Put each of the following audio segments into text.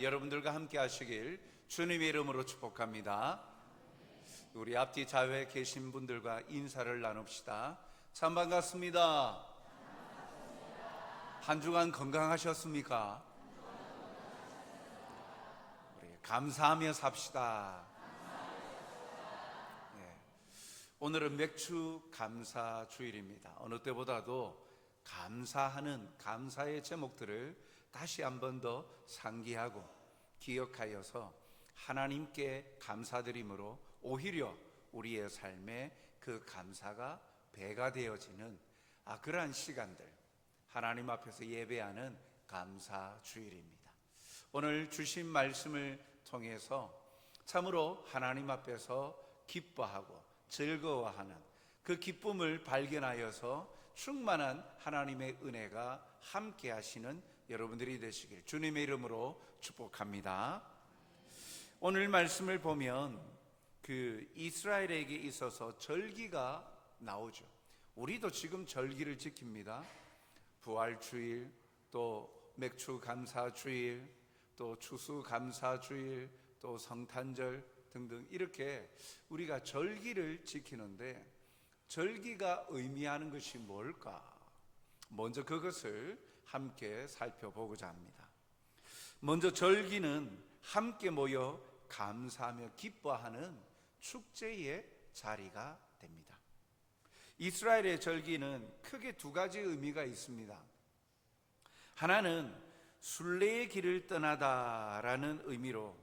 여러분들과 함께 하시길 주님의 이름으로 축복합니다. 우리 앞뒤 좌우에 계신 분들과 인사를 나눕시다. 참 반갑습니다. 한 주간 건강하셨습니까? 우리 감사하며 삽시다. 오늘은 맥주 감사 주일입니다. 어느 때보다도 감사하는 감사의 제목들을 다시 한 번 더 상기하고 기억하여서 하나님께 감사드림으로 오히려 우리의 삶에 그 감사가 배가 되어지는 그러한 시간들, 하나님 앞에서 예배하는 감사 주일입니다. 오늘 주신 말씀을 통해서 참으로 하나님 앞에서 기뻐하고 즐거워하는 그 기쁨을 발견하여서 충만한 하나님의 은혜가 함께 하시는 여러분들이 되시길 주님의 이름으로 축복합니다. 오늘 말씀을 보면 그 이스라엘에게 있어서 절기가 나오죠. 우리도 지금 절기를 지킵니다. 부활주일, 또 맥주감사주일, 또 추수감사주일, 또 성탄절 등등 이렇게 우리가 절기를 지키는데, 절기가 의미하는 것이 뭘까? 먼저 그것을 함께 살펴보고자 합니다. 먼저 절기는 함께 모여 감사하며 기뻐하는 축제의 자리가 됩니다. 이스라엘의 절기는 크게 두 가지 의미가 있습니다. 하나는 순례의 길을 떠나다라는 의미로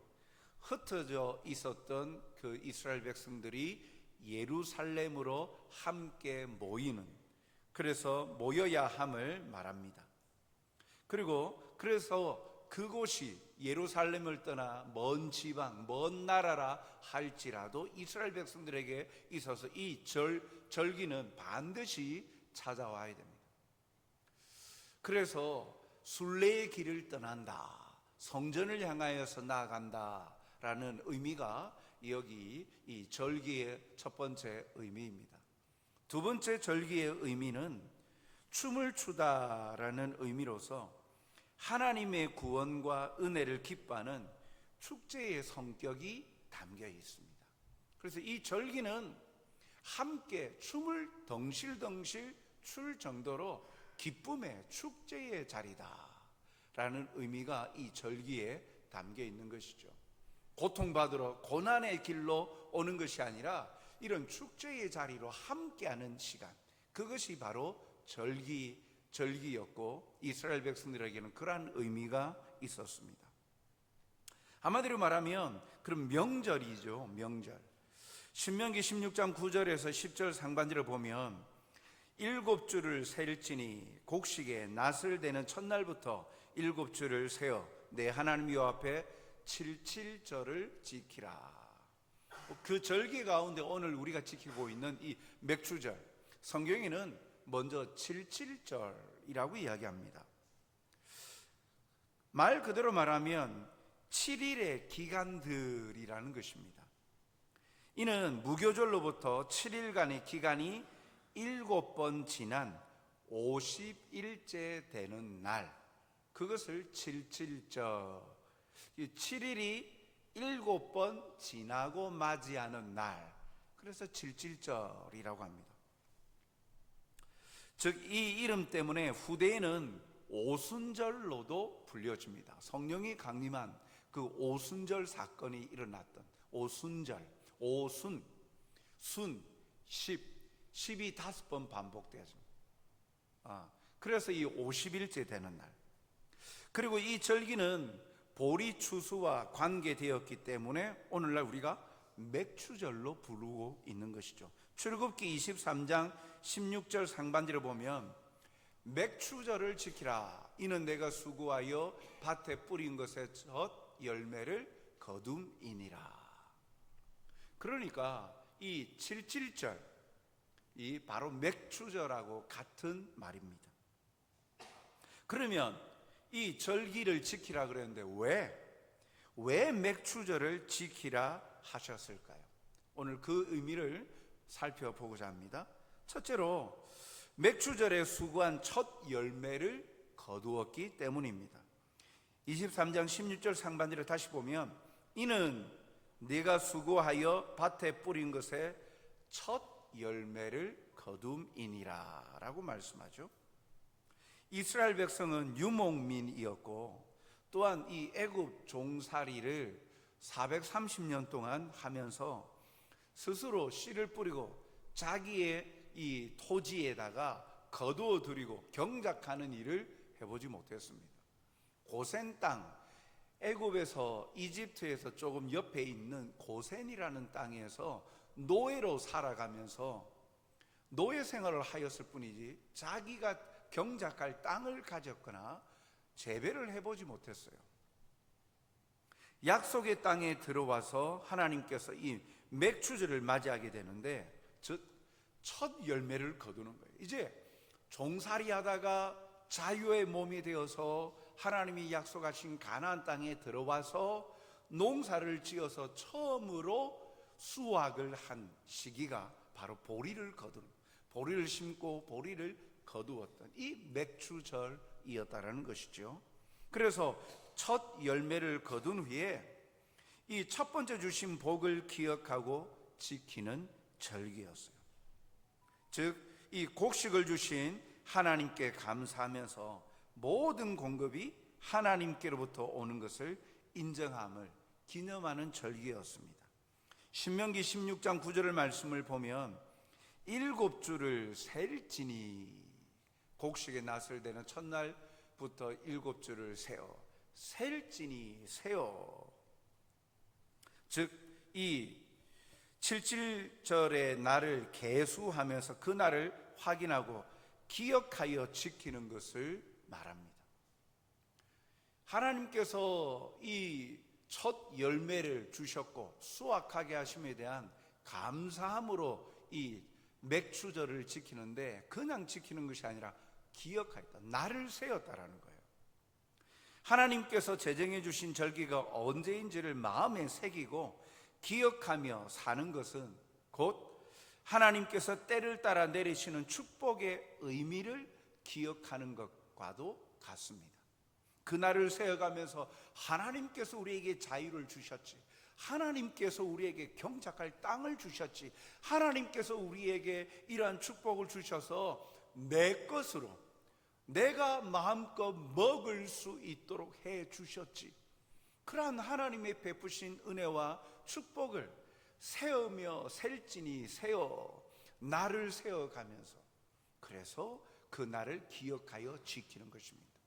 흩어져 있었던 그 이스라엘 백성들이 예루살렘으로 함께 모이는, 그래서 모여야 함을 말합니다. 그래서 그곳이 예루살렘을 떠나 먼 지방, 먼 나라라 할지라도 이스라엘 백성들에게 있어서 이 절기는 반드시 찾아와야 됩니다. 그래서 순례의 길을 떠난다, 성전을 향하여서 나아간다 라는 의미가 여기 이 절기의 첫 번째 의미입니다. 두 번째 절기의 의미는 춤을 추다라는 의미로서 하나님의 구원과 은혜를 기뻐하는 축제의 성격이 담겨 있습니다. 그래서 이 절기는 함께 춤을 덩실덩실 출 정도로 기쁨의 축제의 자리다라는 의미가 이 절기에 담겨 있는 것이죠. 고통받으러 고난의 길로 오는 것이 아니라 이런 축제의 자리로 함께하는 시간, 그것이 바로 절기였고 이스라엘 백성들에게는 그러한 의미가 있었습니다. 한마디로 말하면 그럼 명절이죠. 명절. 신명기 16장 9절에서 10절 상반절을 보면 7주를 셀지니 곡식에 낫을 대는 첫날부터 7주를 세어 내 하나님 여호와 앞에 77절을 지키라. 그 절기 가운데 오늘 우리가 지키고 있는 이 맥주절, 성경에는 먼저 77절이라고 이야기합니다. 말 그대로 말하면 7일의 기간들이라는 것입니다. 이는 무교절로부터 7일간의 기간이 7번 지난 50일째 되는 날, 그것을 77절, 7일이 7번 지나고 맞이하는 날, 그래서 77절이라고 합니다. 즉 이 이름 때문에 후대에는 오순절로도 불려집니다. 성령이 강림한 그 오순절 사건이 일어났던 오순절, 오순, 순, 10이 5번 반복되었습니다. 그래서 이 50일째 되는 날, 그리고 이 절기는 보리 추수와 관계되었기 때문에 오늘날 우리가 맥추절로 부르고 있는 것이죠. 출애굽기 23장 16절 상반절을 보면 맥추절을 지키라, 이는 내가 수고하여 밭에 뿌린 것의 첫 열매를 거둠이니라. 그러니까 이 77절, 이 바로 맥추절하고 같은 말입니다. 그러면 이 절기를 지키라 그랬는데 왜 맥추절을 지키라 하셨을까요? 오늘 그 의미를 살펴보고자 합니다. 첫째로 맥추절에 수고한 첫 열매를 거두었기 때문입니다. 23장 16절 상반절을 다시 보면 이는 네가 수고하여 밭에 뿌린 것에 첫 열매를 거둠이니라 라고 말씀하죠. 이스라엘 백성은 유목민이었고 또한 이 애굽 종살이를 430년 동안 하면서 스스로 씨를 뿌리고 자기의 이 토지에다가 거두어 들이고 경작하는 일을 해보지 못했습니다. 고센 땅, 애굽에서 이집트에서 조금 옆에 있는 고센이라는 땅에서 노예로 살아가면서 노예 생활을 하였을 뿐이지 자기가 경작할 땅을 가졌거나 재배를 해보지 못했어요. 약속의 땅에 들어와서 하나님께서 이 맥추절을 맞이하게 되는데 첫 열매를 거두는 거예요. 이제 종살이 하다가 자유의 몸이 되어서 하나님이 약속하신 가나안 땅에 들어와서 농사를 지어서 처음으로 수확을 한 시기가 바로 보리를 거두는, 보리를 심고 보리를 거두었던 이 맥추절이었다라는 것이죠. 그래서 첫 열매를 거둔 후에 이 첫 번째 주신 복을 기억하고 지키는 절기였어요. 즉 이 곡식을 주신 하나님께 감사하면서 모든 공급이 하나님께로부터 오는 것을 인정함을 기념하는 절기였습니다. 신명기 16장 9절의 말씀을 보면 7주를 셀지니, 곡식의 낫을 대는 첫날부터 7주를 세어 셀지니 세어, 즉 이 77절의 날을 계수하면서 그 날을 확인하고 기억하여 지키는 것을 말합니다. 하나님께서 이 첫 열매를 주셨고 수확하게 하심에 대한 감사함으로 이 맥추절을 지키는데 그냥 지키는 것이 아니라 기억하였다, 날을 세웠다라는 거예요. 하나님께서 제정해 주신 절기가 언제인지를 마음에 새기고 기억하며 사는 것은 곧 하나님께서 때를 따라 내리시는 축복의 의미를 기억하는 것과도 같습니다. 그날을 세어가면서 하나님께서 우리에게 자유를 주셨지, 하나님께서 우리에게 경작할 땅을 주셨지, 하나님께서 우리에게 이러한 축복을 주셔서 내 것으로 내가 마음껏 먹을 수 있도록 해 주셨지. 그러한 하나님의 베푸신 은혜와 축복을 세우며 셀지니 세어, 날을 세어가면서 그래서 그 날을 기억하여 지키는 것입니다.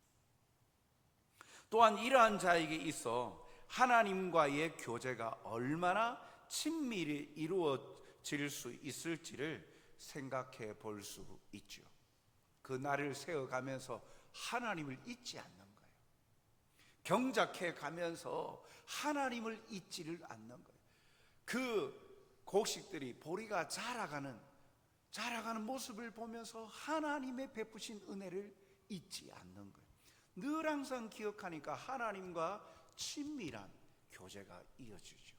또한 이러한 자에게 있어 하나님과의 교제가 얼마나 친밀히 이루어질 수 있을지를 생각해 볼 수 있죠. 그 날을 세어가면서 하나님을 잊지 않는 거예요. 경작해 가면서 하나님을 잊지를 않는 거예요. 그 곡식들이 보리가 자라가는 모습을 보면서 하나님의 베푸신 은혜를 잊지 않는 거예요. 늘 항상 기억하니까 하나님과 친밀한 교제가 이어지죠.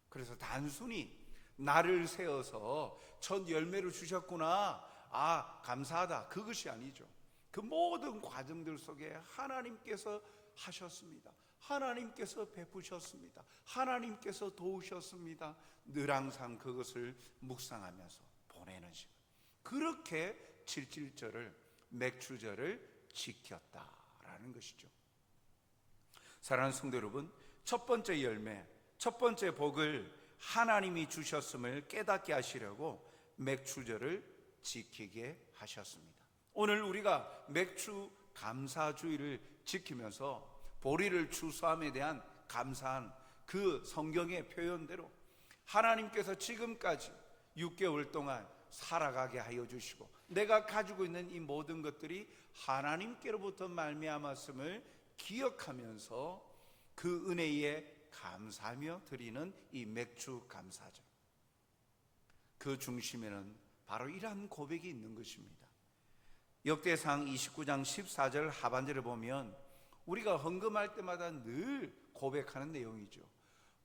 그래서 단순히 나를 세워서 첫 열매를 주셨구나, 아 감사하다, 그것이 아니죠. 그 모든 과정들 속에 하나님께서 하셨습니다. 하나님께서 베푸셨습니다. 하나님께서 도우셨습니다. 늘 항상 그것을 묵상하면서 보내는 시간, 그렇게 77절을 맥추절을 지켰다라는 것이죠. 사랑하는 성도 여러분, 첫 번째 열매, 첫 번째 복을 하나님이 주셨음을 깨닫게 하시려고 맥추절을 지키게 하셨습니다. 오늘 우리가 맥추 감사주의를 지키면서 보리를 추수함에 대한 감사한 그 성경의 표현대로 하나님께서 지금까지 6개월 동안 살아가게 하여 주시고 내가 가지고 있는 이 모든 것들이 하나님께로부터 말미암았음을 기억하면서 그 은혜에 감사하며 드리는 이 맥추 감사절, 그 중심에는 바로 이러한 고백이 있는 것입니다. 역대상 29장 14절 하반절을 보면 우리가 헌금할 때마다 늘 고백하는 내용이죠.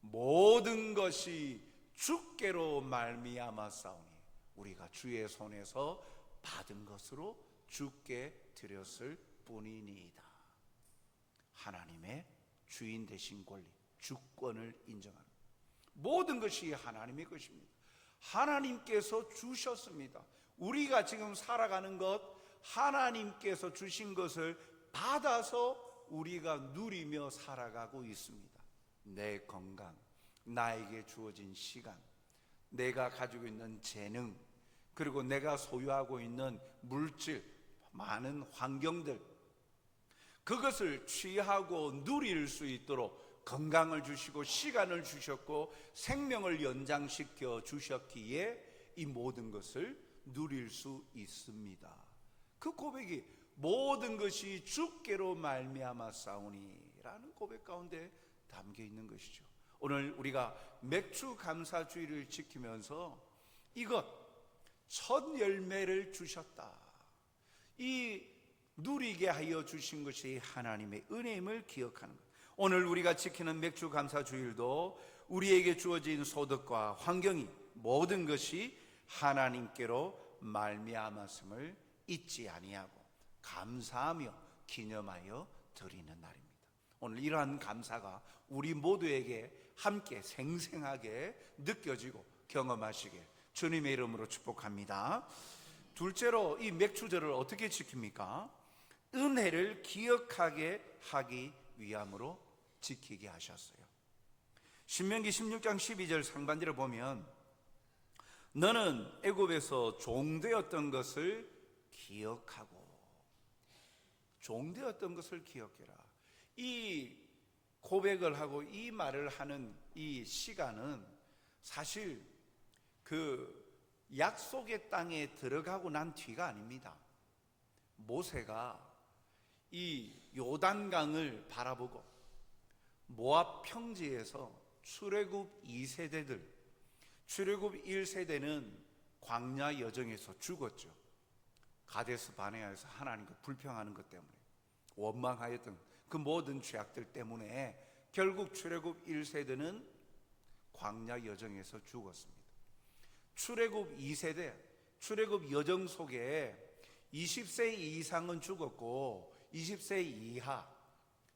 모든 것이 주께로 말미암았사오니 우리가 주의 손에서 받은 것으로 주께 드렸을 뿐이니이다. 하나님의 주인 되신 권리, 주권을 인정하는 거예요. 모든 것이 하나님의 것입니다. 하나님께서 주셨습니다. 우리가 지금 살아가는 것, 하나님께서 주신 것을 받아서 우리가 누리며 살아가고 있습니다. 내 건강, 나에게 주어진 시간, 내가 가지고 있는 재능, 그리고 내가 소유하고 있는 물질, 많은 환경들, 그것을 취하고 누릴 수 있도록 건강을 주시고 시간을 주셨고 생명을 연장시켜 주셨기에 이 모든 것을 누릴 수 있습니다. 그 고백이 모든 것이 주께로 말미암아 싸우니라는 고백 가운데 담겨 있는 것이죠. 오늘 우리가 맥주 감사주의를 지키면서 이것 첫 열매를 주셨다, 이 누리게 하여 주신 것이 하나님의 은혜임을 기억하는 것. 오늘 우리가 지키는 맥주 감사주일도 우리에게 주어진 소득과 환경이 모든 것이 하나님께로 말미암았음을 잊지 아니하고 감사하며 기념하여 드리는 날입니다. 오늘 이러한 감사가 우리 모두에게 함께 생생하게 느껴지고 경험하시게 주님의 이름으로 축복합니다. 둘째로 이 맥주절을 어떻게 지킵니까? 은혜를 기억하게 하기 위함으로 지키게 하셨어요. 신명기 16장 12절 상반절을 보면 너는 애굽에서 종되었던 것을 기억하고, 종되었던 것을 기억해라. 이 고백을 하고 이 말을 하는 이 시간은 사실 그 약속의 땅에 들어가고 난 뒤가 아닙니다. 모세가 이 요단강을 바라보고 모압 평지에서 출애굽 2세대들, 출애굽 1세대는 광야 여정에서 죽었죠. 가데스 바네아에서 하나님과 불평하는 것 때문에, 원망하였던 그 모든 죄악들 때문에 결국 출애굽 1세대는 광야 여정에서 죽었습니다. 출애굽 2세대, 출애굽 여정 속에 20세 이상은 죽었고 20세 이하,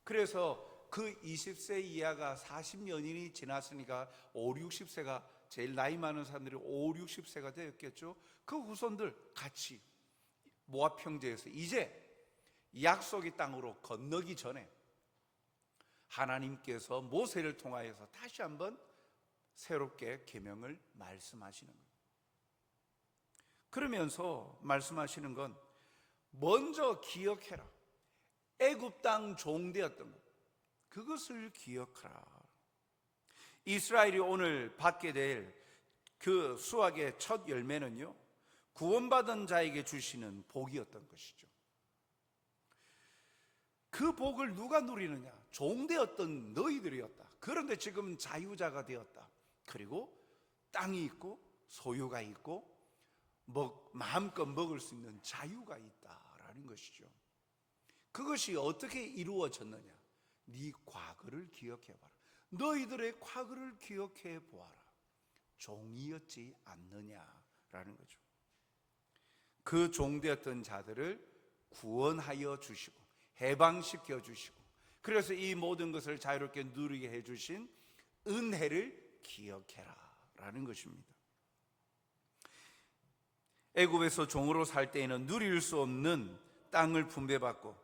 그래서 그 20세 이하가 40년이 지났으니까 5, 60세가 제일 나이 많은 사람들이 5, 60세가 되었겠죠. 그 후손들 같이 모압 평지에서 이제 약속의 땅으로 건너기 전에 하나님께서 모세를 통하여서 다시 한번 새롭게 계명을 말씀하시는 거예요. 그러면서 말씀하시는 건 먼저 기억해라. 애굽 땅 종되었던 것, 그것을 기억하라. 이스라엘이 오늘 받게 될 그 수확의 첫 열매는요, 구원받은 자에게 주시는 복이었던 것이죠. 그 복을 누가 누리느냐? 종되었던 너희들이었다. 그런데 지금 자유자가 되었다. 그리고 땅이 있고 소유가 있고 마음껏 먹을 수 있는 자유가 있다라는 것이죠. 그것이 어떻게 이루어졌느냐? 네 과거를 기억해봐라. 너희들의 과거를 기억해 보아라. 종이었지 않느냐라는 거죠. 그 종되었던 자들을 구원하여 주시고 해방시켜 주시고, 그래서 이 모든 것을 자유롭게 누리게 해주신 은혜를 기억해라 라는 것입니다. 애굽에서 종으로 살 때에는 누릴 수 없는 땅을 분배받고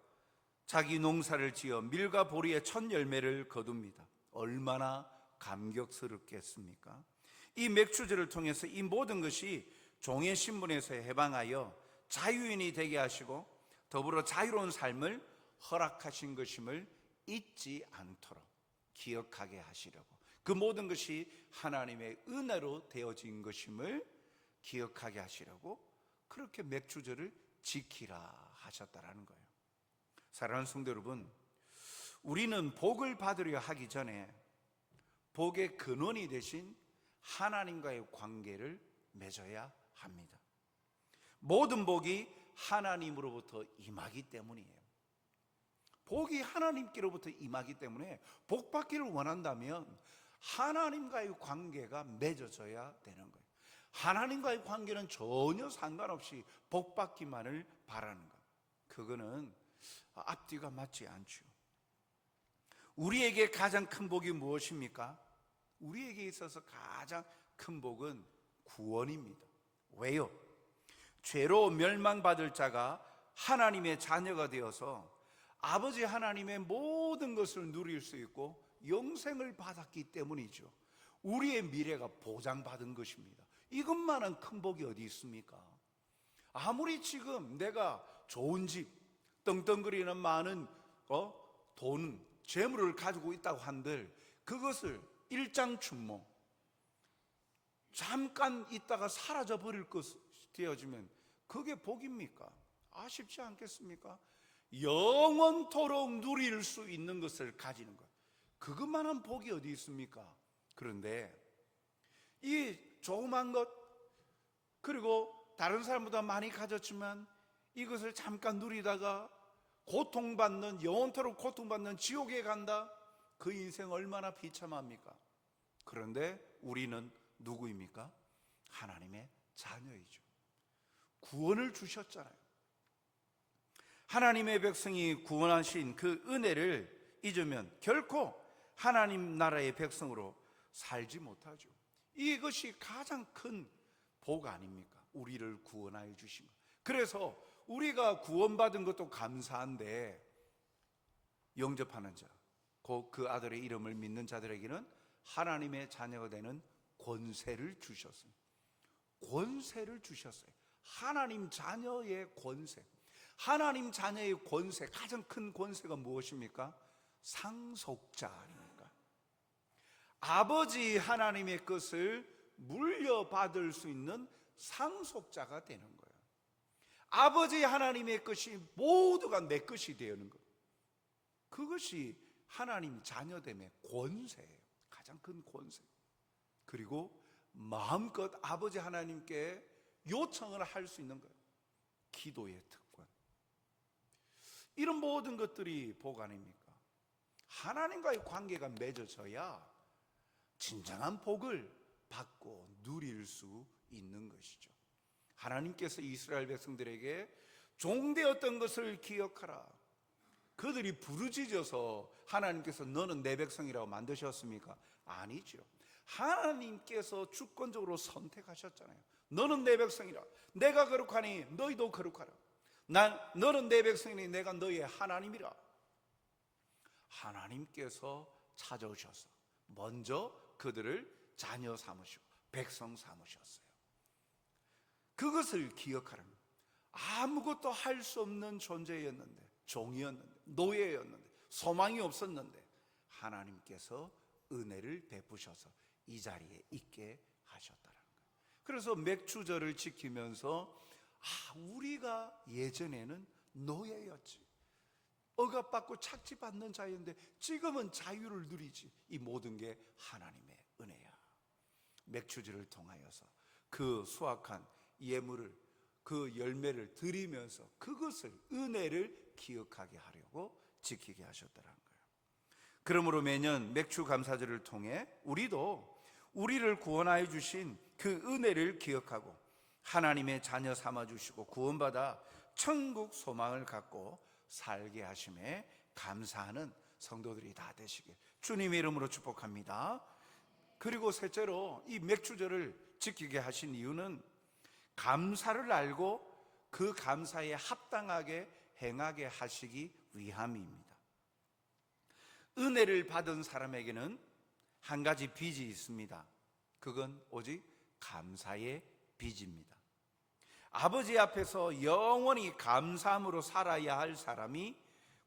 자기 농사를 지어 밀과 보리의 첫 열매를 거둡니다. 얼마나 감격스럽겠습니까? 이 맥주절을 통해서 이 모든 것이 종의 신분에서 해방하여 자유인이 되게 하시고 더불어 자유로운 삶을 허락하신 것임을 잊지 않도록 기억하게 하시려고, 그 모든 것이 하나님의 은혜로 되어진 것임을 기억하게 하시려고 그렇게 맥주절을 지키라 하셨다라는 거예요. 사랑하는 성도 여러분, 우리는 복을 받으려 하기 전에 복의 근원이 되신 하나님과의 관계를 맺어야 합니다. 모든 복이 하나님으로부터 임하기 때문이에요. 복이 하나님께로부터 임하기 때문에 복 받기를 원한다면 하나님과의 관계가 맺어져야 되는 거예요. 하나님과의 관계는 전혀 상관없이 복 받기만을 바라는 것, 그거는 앞뒤가 맞지 않죠. 우리에게 가장 큰 복이 무엇입니까? 우리에게 있어서 가장 큰 복은 구원입니다. 왜요? 죄로 멸망받을 자가 하나님의 자녀가 되어서 아버지 하나님의 모든 것을 누릴 수 있고 영생을 받았기 때문이죠. 우리의 미래가 보장받은 것입니다. 이것만한 큰 복이 어디 있습니까? 아무리 지금 내가 좋은 집, 떵떵거리는 많은 돈, 재물을 가지고 있다고 한들 그것을 일장춘몽, 잠깐 있다가 사라져 버릴 것이 되어지면 그게 복입니까? 아쉽지 않겠습니까? 영원토록 누릴 수 있는 것을 가지는 것, 그것만한 복이 어디 있습니까? 그런데 이 조그만 것, 그리고 다른 사람보다 많이 가졌지만 이것을 잠깐 누리다가 고통받는, 영원토록 고통받는 지옥에 간다? 그 인생 얼마나 비참합니까? 그런데 우리는 누구입니까? 하나님의 자녀이죠. 구원을 주셨잖아요. 하나님의 백성이 구원하신 그 은혜를 잊으면 결코 하나님 나라의 백성으로 살지 못하죠. 이것이 가장 큰 복 아닙니까? 우리를 구원하여 주신 것. 그래서 우리가 구원받은 것도 감사한데 영접하는 자, 그 아들의 이름을 믿는 자들에게는 하나님의 자녀가 되는 권세를 주셨습니다. 권세를 주셨어요. 하나님 자녀의 권세. 하나님 자녀의 권세, 가장 큰 권세가 무엇입니까? 상속자 아닙니까? 아버지 하나님의 것을 물려받을 수 있는 상속자가 되는 거예요. 아버지 하나님의 것이 모두가 내 것이 되는 거예요. 그것이 하나님 자녀됨의 권세예요. 가장 큰 권세. 그리고 마음껏 아버지 하나님께 요청을 할 수 있는 거예요. 기도의 특권. 이런 모든 것들이 복 아닙니까? 하나님과의 관계가 맺어져야 진정한 복을 받고 누릴 수 있는 것이죠. 하나님께서 이스라엘 백성들에게 종되었던 것을 기억하라. 그들이 부르짖어서 하나님께서 너는 내 백성이라고 만드셨습니까? 아니죠. 하나님께서 주권적으로 선택하셨잖아요. 너는 내 백성이라. 내가 거룩하니 너희도 거룩하라. 너는 내 백성이니 내가 너희의 하나님이라. 하나님께서 찾아오셔서 먼저 그들을 자녀 삼으시고 백성 삼으셨어요. 그것을 기억하라는 거예요. 아무것도 할 수 없는 존재였는데, 종이었는데, 노예였는데, 소망이 없었는데 하나님께서 은혜를 베푸셔서 이 자리에 있게 하셨다는 거예요. 그래서 맥주절을 지키면서 우리가 예전에는 노예였지, 억압받고 착취받는 자였는데 지금은 자유를 누리지. 이 모든 게 하나님의 은혜야. 맥주절을 통하여서 그 수확한 예물을, 그 열매를 드리면서 그것을, 은혜를 기억하게 하려고 지키게 하셨다는 거예요. 그러므로 매년 맥주 감사절을 통해 우리도 우리를 구원하여 주신 그 은혜를 기억하고 하나님의 자녀 삼아 주시고 구원받아 천국 소망을 갖고 살게 하심에 감사하는 성도들이 다 되시길 주님의 이름으로 축복합니다. 그리고 셋째로 이 맥주절을 지키게 하신 이유는 감사를 알고 그 감사에 합당하게 행하게 하시기 위함입니다. 은혜를 받은 사람에게는 한 가지 빚이 있습니다. 그건 오직 감사의 빚입니다. 아버지 앞에서 영원히 감사함으로 살아야 할 사람이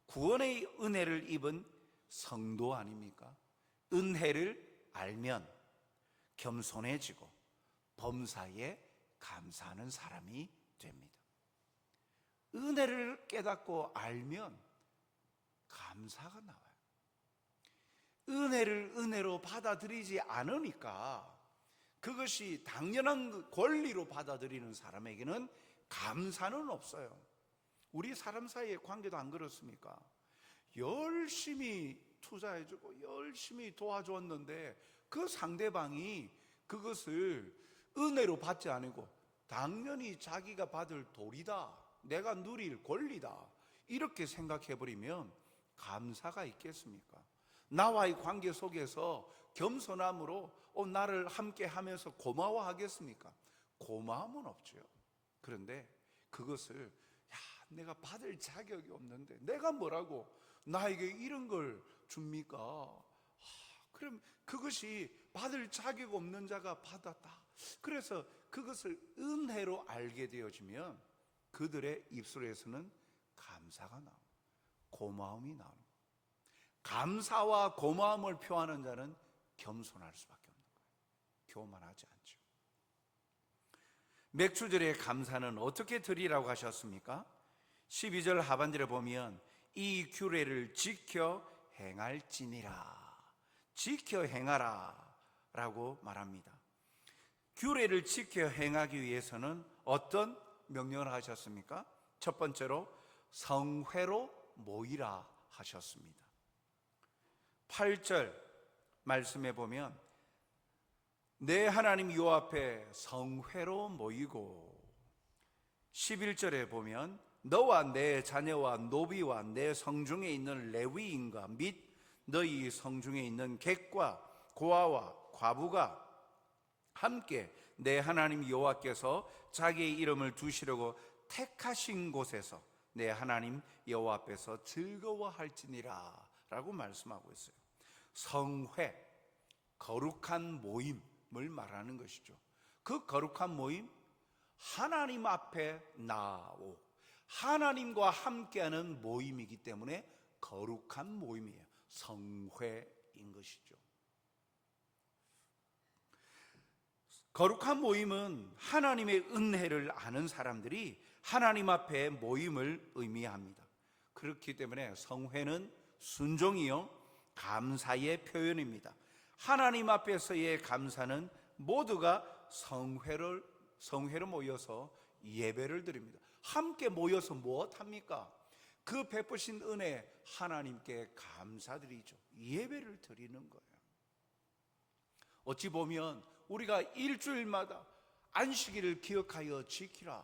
구원의 은혜를 입은 성도 아닙니까? 은혜를 알면 겸손해지고 범사에 감사하는 사람이 됩니다. 은혜를 깨닫고 알면 감사가 나와요. 은혜를 은혜로 받아들이지 않으니까 그것이 당연한 권리로 받아들이는 사람에게는 감사는 없어요. 우리 사람 사이의 관계도 안 그렇습니까? 열심히 투자해주고 열심히 도와줬는데 그 상대방이 그것을 은혜로 받지 않고 당연히 자기가 받을 도리다, 내가 누릴 권리다, 이렇게 생각해버리면 감사가 있겠습니까? 나와의 관계 속에서 겸손함으로 나를 함께 하면서 고마워하겠습니까? 고마움은 없죠. 그런데 그것을 내가 받을 자격이 없는데 내가 뭐라고 나에게 이런 걸 줍니까? 그럼 그것이 받을 자격 없는 자가 받았다. 그래서 그것을 은혜로 알게 되어지면 그들의 입술에서는 감사가 나옵니다. 고마움이 나옵니다. 감사와 고마움을 표하는 자는 겸손할 수밖에 없는 거예요. 교만하지 않죠. 맥주절의 감사는 어떻게 드리라고 하셨습니까? 12절 하반절에 보면 이 규례를 지켜 행할지니라. 지켜 행하라 라고 말합니다. 규례를 지켜 행하기 위해서는 어떤 명령을 하셨습니까? 첫 번째로 성회로 모이라 하셨습니다. 8절 말씀에 보면 내 하나님 여호와 앞에 성회로 모이고, 11절에 보면 너와 내 자녀와 노비와 내 성중에 있는 레위인과 및 너희 성중에 있는 객과 고아와 과부가 함께 내 하나님 여호와께서 자기의 이름을 두시려고 택하신 곳에서 내 하나님 여호와 앞에서 즐거워할지니라 라고 말씀하고 있어요. 성회, 거룩한 모임을 말하는 것이죠. 그 거룩한 모임, 하나님 앞에 나오, 하나님과 함께하는 모임이기 때문에 거룩한 모임이에요. 성회인 것이죠. 거룩한 모임은 하나님의 은혜를 아는 사람들이 하나님 앞에 모임을 의미합니다. 그렇기 때문에 성회는 순종이요 감사의 표현입니다. 하나님 앞에서의 감사는 모두가 성회로 모여서 예배를 드립니다. 함께 모여서 무엇합니까? 그 베푸신 은혜 하나님께 감사드리죠. 예배를 드리는 거예요. 어찌 보면 우리가 일주일마다 안식일을 기억하여 지키라.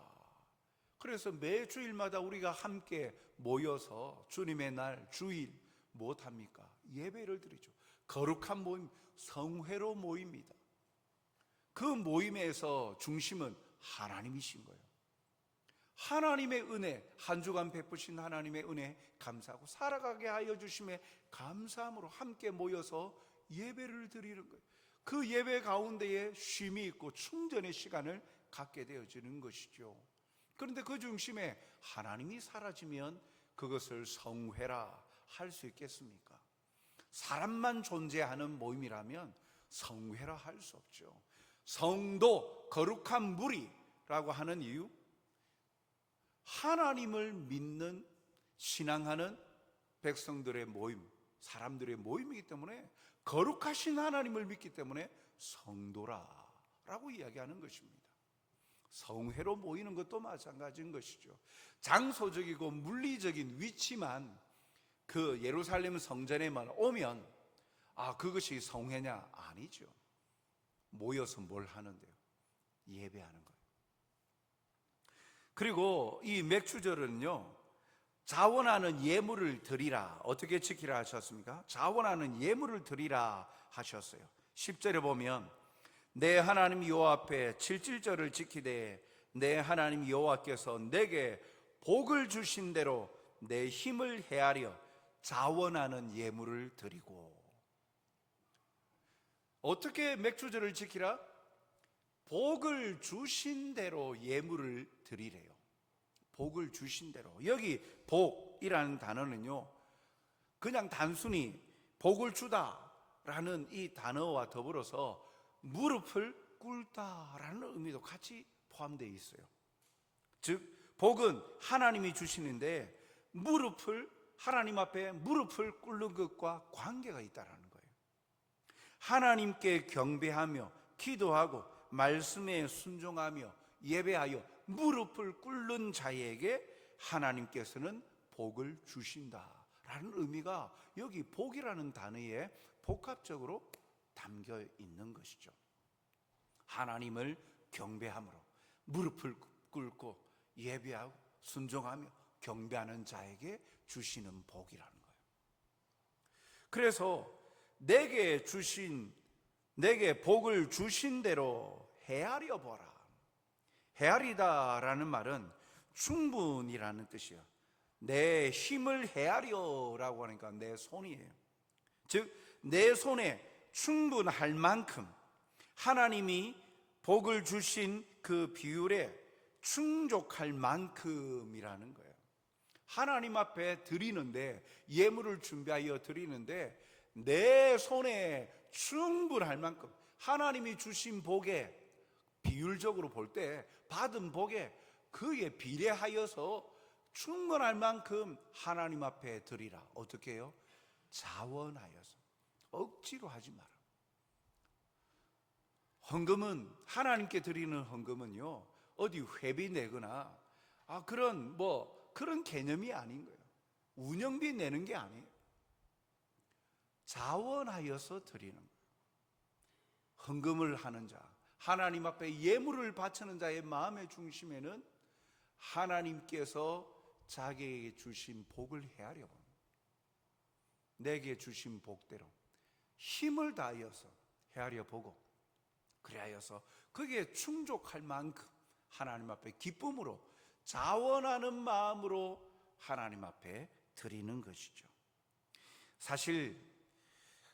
그래서 매주일마다 우리가 함께 모여서 주님의 날 주일 무엇합니까? 예배를 드리죠. 거룩한 모임, 성회로 모입니다. 그 모임에서 중심은 하나님이신 거예요. 하나님의 은혜, 한 주간 베푸신 하나님의 은혜 감사하고 살아가게 하여 주심에 감사함으로 함께 모여서 예배를 드리는 거예요. 그 예배 가운데에 쉼이 있고 충전의 시간을 갖게 되어지는 것이죠. 그런데 그 중심에 하나님이 사라지면 그것을 성회라 할 수 있겠습니까? 사람만 존재하는 모임이라면 성회라 할 수 없죠. 성도, 거룩한 무리라고 하는 이유, 하나님을 믿는 신앙하는 백성들의 모임, 사람들의 모임이기 때문에 거룩하신 하나님을 믿기 때문에 성도라라고 이야기하는 것입니다. 성회로 모이는 것도 마찬가지인 것이죠. 장소적이고 물리적인 위치만 그 예루살렘 성전에만 오면 그것이 성회냐? 아니죠. 모여서 뭘 하는데요? 예배하는 거예요. 그리고 이 맥주절은요, 자원하는 예물을 드리라. 어떻게 지키라 하셨습니까? 자원하는 예물을 드리라 하셨어요. 10절에 보면 내 하나님 여호와 앞에 칠칠절을 지키되 내 하나님 여호와께서 내게 복을 주신 대로 내 힘을 헤아려 자원하는 예물을 드리고. 어떻게 맥주절을 지키라? 복을 주신 대로 예물을 드리래요. 복을 주신 대로. 여기 복이라는 단어는요, 그냥 단순히 복을 주다라는 이 단어와 더불어서 무릎을 꿇다라는 의미도 같이 포함되어 있어요. 즉 복은 하나님이 주시는데 하나님 앞에 무릎을 꿇는 것과 관계가 있다는 거예요. 하나님께 경배하며 기도하고 말씀에 순종하며 예배하여 무릎을 꿇는 자에게 하나님께서는 복을 주신다라는 의미가 여기 복이라는 단어에 복합적으로 담겨 있는 것이죠. 하나님을 경배함으로 무릎을 꿇고 예배하고 순종하며 경배하는 자에게 주시는 복이라는 거예요. 그래서 내게 복을 주신 대로 헤아려 보라. 헤아리다라는 말은 충분이라는 뜻이야. 내 힘을 헤아려라고 하니까 내 손이에요. 즉 내 손에 충분할 만큼 하나님이 복을 주신 그 비율에 충족할 만큼이라는 거예요. 하나님 앞에 드리는데, 예물을 준비하여 드리는데 내 손에 충분할 만큼, 하나님이 주신 복에 비율적으로 볼 때 받은 복에 그에 비례하여서 충분할 만큼 하나님 앞에 드리라. 어떻게 해요? 자원하여서. 억지로 하지 마라. 헌금은, 하나님께 드리는 헌금은요, 어디 회비 내거나 그런 개념이 아닌 거예요. 운영비 내는 게 아니에요. 자원하여서 드리는 거예요. 헌금을 하는 자, 하나님 앞에 예물을 바치는 자의 마음의 중심에는 하나님께서 자기에게 주신 복을 헤아려 봅니다. 내게 주신 복대로 힘을 다하여서 헤아려 보고, 그리하여서 거기에 충족할 만큼 하나님 앞에 기쁨으로, 자원하는 마음으로 하나님 앞에 드리는 것이죠. 사실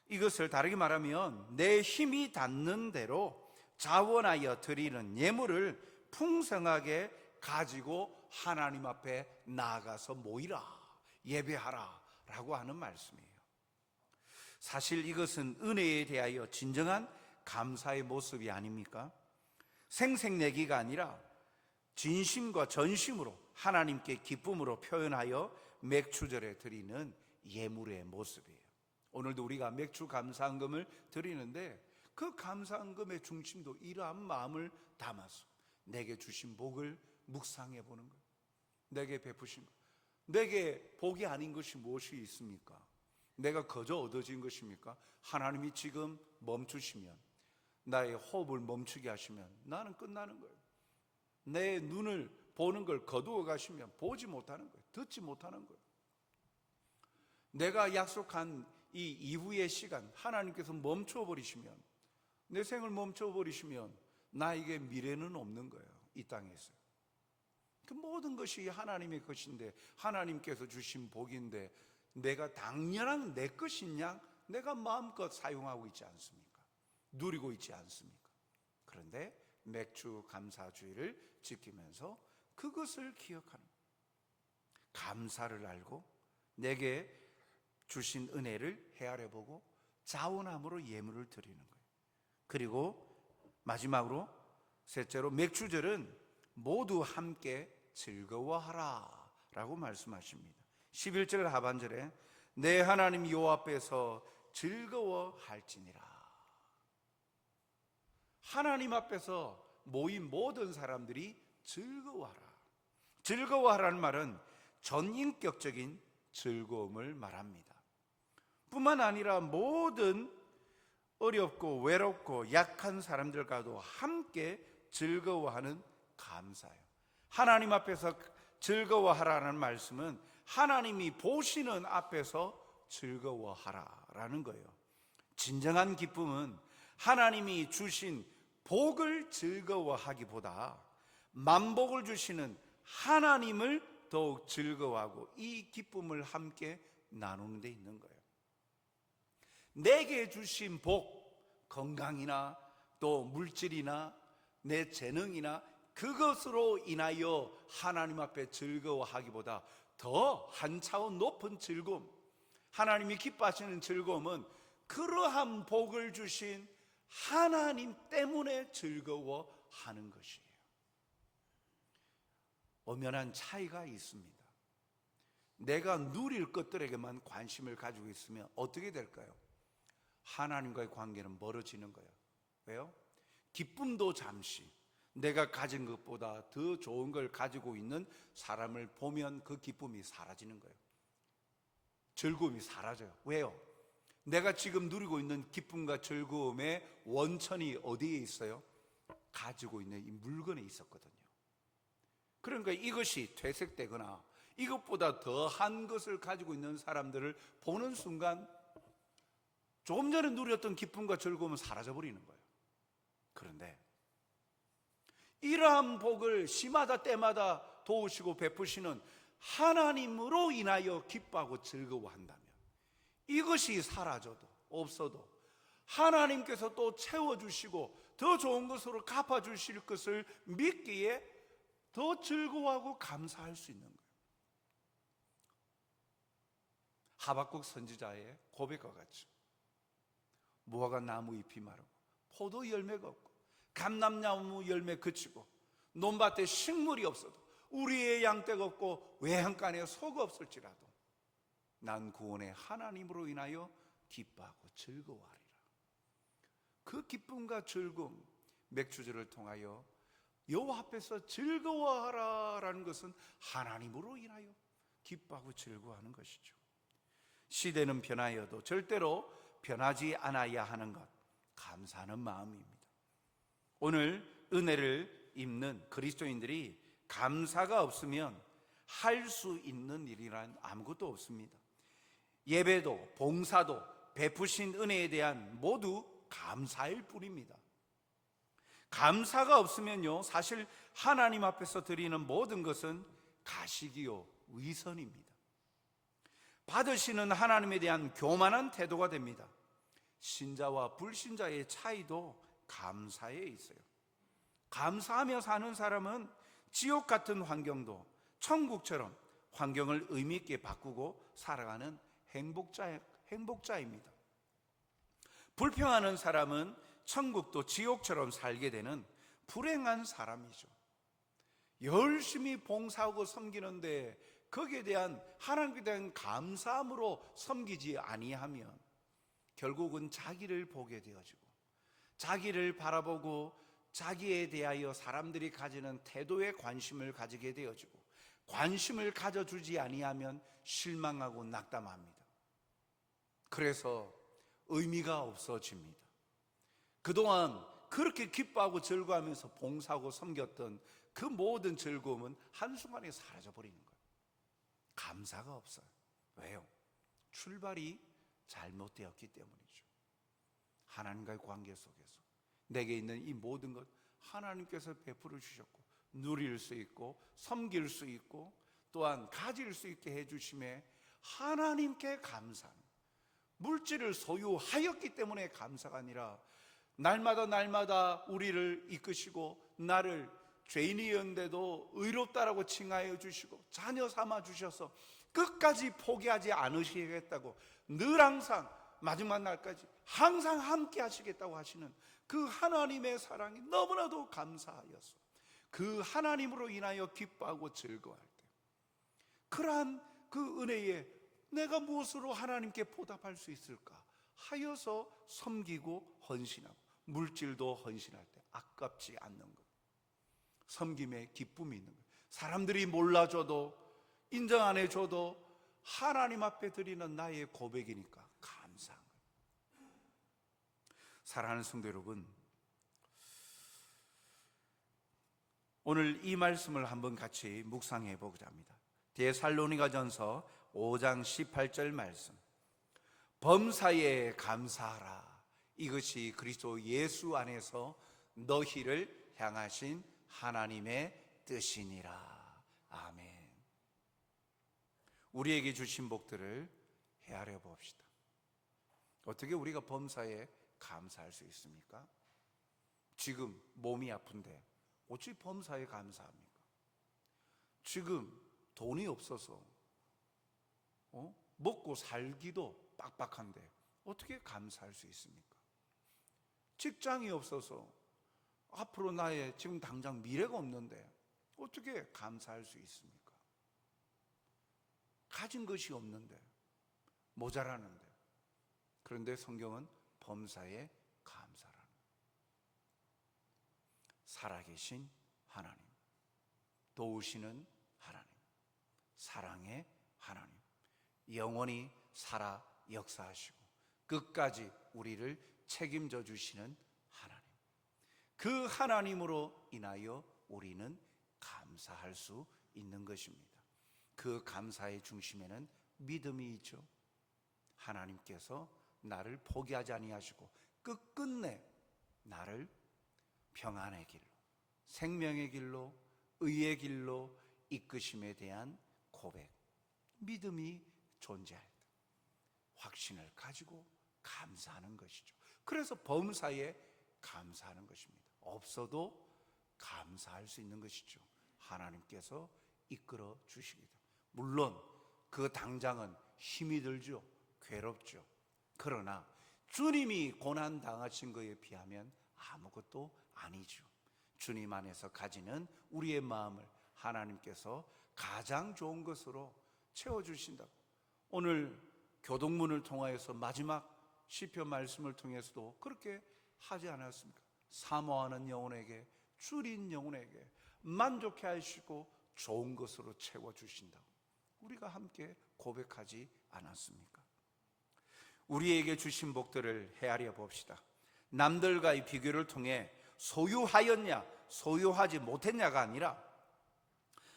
이것을 다르게 말하면 내 힘이 닿는 대로 자원하여 드리는 예물을 풍성하게 가지고 하나님 앞에 나아가서 모이라, 예배하라 라고 하는 말씀이에요. 사실 이것은 은혜에 대하여 진정한 감사의 모습이 아닙니까? 생색내기가 아니라 진심과 전심으로 하나님께 기쁨으로 표현하여 맥주절에 드리는 예물의 모습이에요. 오늘도 우리가 맥주 감사헌금을 드리는데 그 감사헌금의 중심도 이러한 마음을 담아서 내게 주신 복을 묵상해 보는 거예요. 내게 베푸신 것, 내게 복이 아닌 것이 무엇이 있습니까? 내가 거저 얻어진 것입니까? 하나님이 지금 멈추시면, 나의 호흡을 멈추게 하시면 나는 끝나는 거예요. 내 눈을 보는 걸 거두어 가시면 보지 못하는 거예요. 듣지 못하는 거예요. 내가 약속한 이 이후의 시간 하나님께서 멈춰버리시면, 내 생을 멈춰버리시면 나에게 미래는 없는 거예요. 이 땅에서 그 모든 것이 하나님의 것인데, 하나님께서 주신 복인데 내가 당연한 내 것인 양 내가 마음껏 사용하고 있지 않습니까? 누리고 있지 않습니까? 그런데 맥주 감사주의를 지키면서 그것을 기억하는, 감사를 알고 내게 주신 은혜를 헤아려보고 자원함으로 예물을 드리는 거예요. 그리고 마지막으로 셋째로, 맥주절은 모두 함께 즐거워하라 라고 말씀하십니다. 11절 하반절에 내 하나님 여호와 앞에서 즐거워할지니라. 하나님 앞에서 모인 모든 사람들이 즐거워하라. 즐거워하라는 말은 전인격적인 즐거움을 말합니다. 뿐만 아니라 모든 어렵고 외롭고 약한 사람들과도 함께 즐거워하는 감사예요. 하나님 앞에서 즐거워하라는 말씀은 하나님이 보시는 앞에서 즐거워하라라는 거예요. 진정한 기쁨은 하나님이 주신 복을 즐거워하기보다 만복을 주시는 하나님을 더욱 즐거워하고 이 기쁨을 함께 나누는 데 있는 거예요. 내게 주신 복, 건강이나 또 물질이나 내 재능이나 그것으로 인하여 하나님 앞에 즐거워하기보다 더 한 차원 높은 즐거움, 하나님이 기뻐하시는 즐거움은 그러한 복을 주신 하나님 때문에 즐거워하는 것이에요. 엄연한 차이가 있습니다. 내가 누릴 것들에게만 관심을 가지고 있으면 어떻게 될까요? 하나님과의 관계는 멀어지는 거예요. 왜요? 기쁨도 잠시, 내가 가진 것보다 더 좋은 걸 가지고 있는 사람을 보면 그 기쁨이 사라지는 거예요. 즐거움이 사라져요. 왜요? 내가 지금 누리고 있는 기쁨과 즐거움의 원천이 어디에 있어요? 가지고 있는 이 물건에 있었거든요. 그러니까 이것이 퇴색되거나 이것보다 더한 것을 가지고 있는 사람들을 보는 순간 조금 전에 누렸던 기쁨과 즐거움은 사라져 버리는 거예요. 그런데 이러한 복을 시마다 때마다 도우시고 베푸시는 하나님으로 인하여 기뻐하고 즐거워한다면, 이것이 사라져도 없어도 하나님께서 또 채워주시고 더 좋은 것으로 갚아주실 것을 믿기에 더 즐거워하고 감사할 수 있는 거예요. 하박국 선지자의 고백과 같이 무화과 나무 잎이 마르고 포도 열매가 없고 감람나무 열매 그치고 논밭에 식물이 없어도 우리의 양떼가 없고 외양간에 소가 없을지라도 난 구원의 하나님으로 인하여 기뻐하고 즐거워하리라. 그 기쁨과 즐거움, 맥주절을 통하여 여호와 앞에서 즐거워하라라는 것은 하나님으로 인하여 기뻐하고 즐거워하는 것이죠. 시대는 변하여도 절대로 변하지 않아야 하는 것, 감사하는 마음입니다. 오늘 은혜를 입는 그리스도인들이 감사가 없으면 할 수 있는 일이란 아무것도 없습니다. 예배도 봉사도 베푸신 은혜에 대한 모두 감사일 뿐입니다. 감사가 없으면요, 사실 하나님 앞에서 드리는 모든 것은 가식이요 위선입니다. 받으시는 하나님에 대한 교만한 태도가 됩니다. 신자와 불신자의 차이도 감사에 있어요. 감사하며 사는 사람은 지옥 같은 환경도 천국처럼 환경을 의미 있게 바꾸고 살아가는 행복자입니다. 불평하는 사람은 천국도 지옥처럼 살게 되는 불행한 사람이죠. 열심히 봉사하고 섬기는데 거기에 대한 하나님께 대한 감사함으로 섬기지 아니하면 결국은 자기를 보게 되어지고 자기를 바라보고 자기에 대하여 사람들이 가지는 태도에 관심을 가지게 되어지고 관심을 가져주지 아니하면 실망하고 낙담합니다. 그래서 의미가 없어집니다. 그동안 그렇게 기뻐하고 즐거워하면서 봉사하고 섬겼던 그 모든 즐거움은 한순간에 사라져버리는 거예요. 감사가 없어요. 왜요? 출발이 잘못되었기 때문이죠. 하나님과의 관계 속에서 내게 있는 이 모든 것 하나님께서 베풀어 주셨고 누릴 수 있고 섬길 수 있고 또한 가질 수 있게 해주심에 하나님께 감사합니다. 물질을 소유하였기 때문에 감사가 아니라 날마다 우리를 이끄시고 나를 죄인이었는데도 의롭다라고 칭하여 주시고 자녀 삼아 주셔서 끝까지 포기하지 않으시겠다고 늘 항상 마지막 날까지 항상 함께 하시겠다고 하시는 그 하나님의 사랑이 너무나도 감사하여서 그 하나님으로 인하여 기뻐하고 즐거워할 때 그러한 그 은혜에 내가 무엇으로 하나님께 보답할 수 있을까 하여서 섬기고 헌신하고 물질도 헌신할 때 아깝지 않는 것, 섬김에 기쁨이 있는 것, 사람들이 몰라줘도 인정 안 해줘도 하나님 앞에 드리는 나의 고백이니까 감사한 거예요. 사랑하는 성도 여러분, 오늘 이 말씀을 한번 같이 묵상해 보고자 합니다. 데살로니가전서 5장 18절 말씀, 범사에 감사하라. 이것이 그리스도 예수 안에서 너희를 향하신 하나님의 뜻이니라. 아멘. 우리에게 주신 복들을 헤아려 봅시다. 어떻게 우리가 범사에 감사할 수 있습니까? 지금 몸이 아픈데 어찌 범사에 감사합니까? 지금 돈이 없어서 먹고 살기도 빡빡한데 어떻게 감사할 수 있습니까? 직장이 없어서 앞으로 나의 지금 당장 미래가 없는데 어떻게 감사할 수 있습니까? 가진 것이 없는데 모자라는데, 그런데 성경은 범사에 감사라는, 살아계신 하나님, 도우시는 하나님, 사랑의 하나님, 영원히 살아 역사하시고 끝까지 우리를 책임져 주시는 하나님, 그 하나님으로 인하여 우리는 감사할 수 있는 것입니다. 그 감사의 중심에는 믿음이 있죠. 하나님께서 나를 포기하지 아니하시고 끝끝내 나를 평안의 길로, 생명의 길로, 의의 길로 이끄심에 대한 고백, 믿음이 존재할 때 확신을 가지고 감사하는 것이죠. 그래서 범사에 감사하는 것입니다. 없어도 감사할 수 있는 것이죠. 하나님께서 이끌어 주시기도. 물론 그 당장은 힘이 들죠. 괴롭죠. 그러나 주님이 고난 당하신 것에 비하면 아무것도 아니죠. 주님 안에서 가지는 우리의 마음을 하나님께서 가장 좋은 것으로 채워주신다고. 오늘 교동문을 통하여서 마지막 시편 말씀을 통해서도 그렇게 하지 않았습니까? 사모하는 영혼에게, 줄인 영혼에게 만족해 하시고 좋은 것으로 채워주신다고 우리가 함께 고백하지 않았습니까? 우리에게 주신 복들을 헤아려 봅시다. 남들과의 비교를 통해 소유하였냐 소유하지 못했냐가 아니라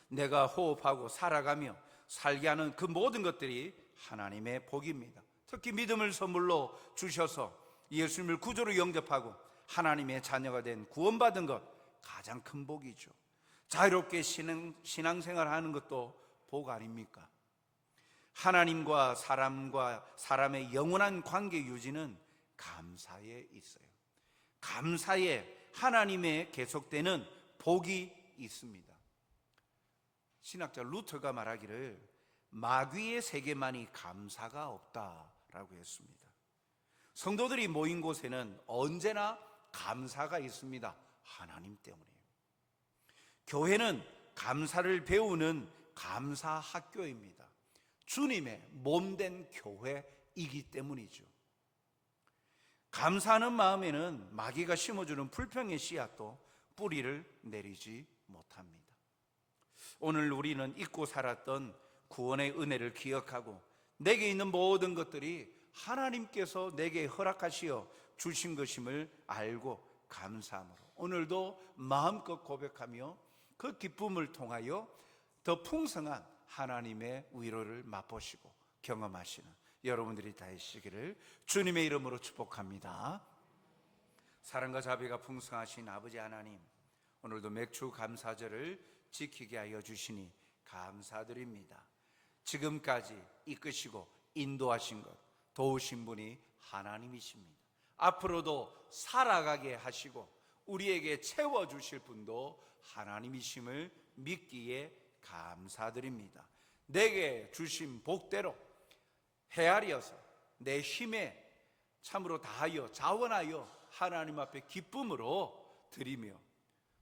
내가 호흡하고 살아가며 살게 하는 그 모든 것들이 하나님의 복입니다. 특히 믿음을 선물로 주셔서 예수님을 구주로 영접하고 하나님의 자녀가 된 구원받은 것, 가장 큰 복이죠. 자유롭게 신앙생활하는 것도 복 아닙니까? 하나님과 사람의 영원한 관계 유지는 감사에 있어요. 감사에 하나님의 계속되는 복이 있습니다. 신학자 루터가 말하기를 마귀의 세계만이 감사가 없다라고 했습니다. 성도들이 모인 곳에는 언제나 감사가 있습니다. 하나님 때문이에요. 교회는 감사를 배우는 감사 학교입니다. 주님의 몸된 교회이기 때문이죠. 감사하는 마음에는 마귀가 심어주는 불평의 씨앗도 뿌리를 내리지 못합니다. 오늘 우리는 잊고 살았던 구원의 은혜를 기억하고 내게 있는 모든 것들이 하나님께서 내게 허락하시어 주신 것임을 알고 감사함으로 오늘도 마음껏 고백하며 그 기쁨을 통하여 더 풍성한 하나님의 위로를 맛보시고 경험하시는 여러분들이 다 되시기를 주님의 이름으로 축복합니다. 사랑과 자비가 풍성하신 아버지 하나님, 오늘도 맥주 감사절을 지키게 하여 주시니 감사드립니다. 지금까지 이끄시고 인도하신 것, 도우신 분이 하나님이십니다. 앞으로도 살아가게 하시고 우리에게 채워주실 분도 하나님이심을 믿기에 감사드립니다. 내게 주신 복대로 헤아려서 내 힘에 참으로 다하여 자원하여 하나님 앞에 기쁨으로 드리며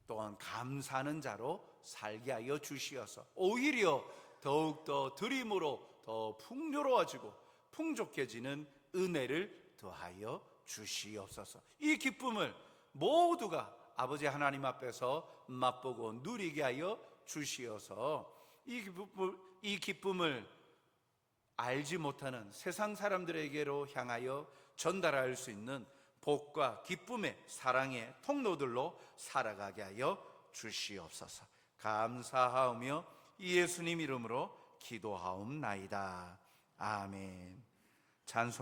또한 감사하는 자로 살게 하여 주시어서 오히려 더욱더 드림으로 더 풍요로워지고 풍족해지는 은혜를 더하여 주시옵소서. 이 기쁨을 모두가 아버지 하나님 앞에서 맛보고 누리게 하여 주시어서 이 기쁨을 알지 못하는 세상 사람들에게로 향하여 전달할 수 있는 복과 기쁨의 사랑의 통로들로 살아가게 하여 주시옵소서. 감사하오며 예수님 이름으로 기도하옵나이다. 아멘. 찬송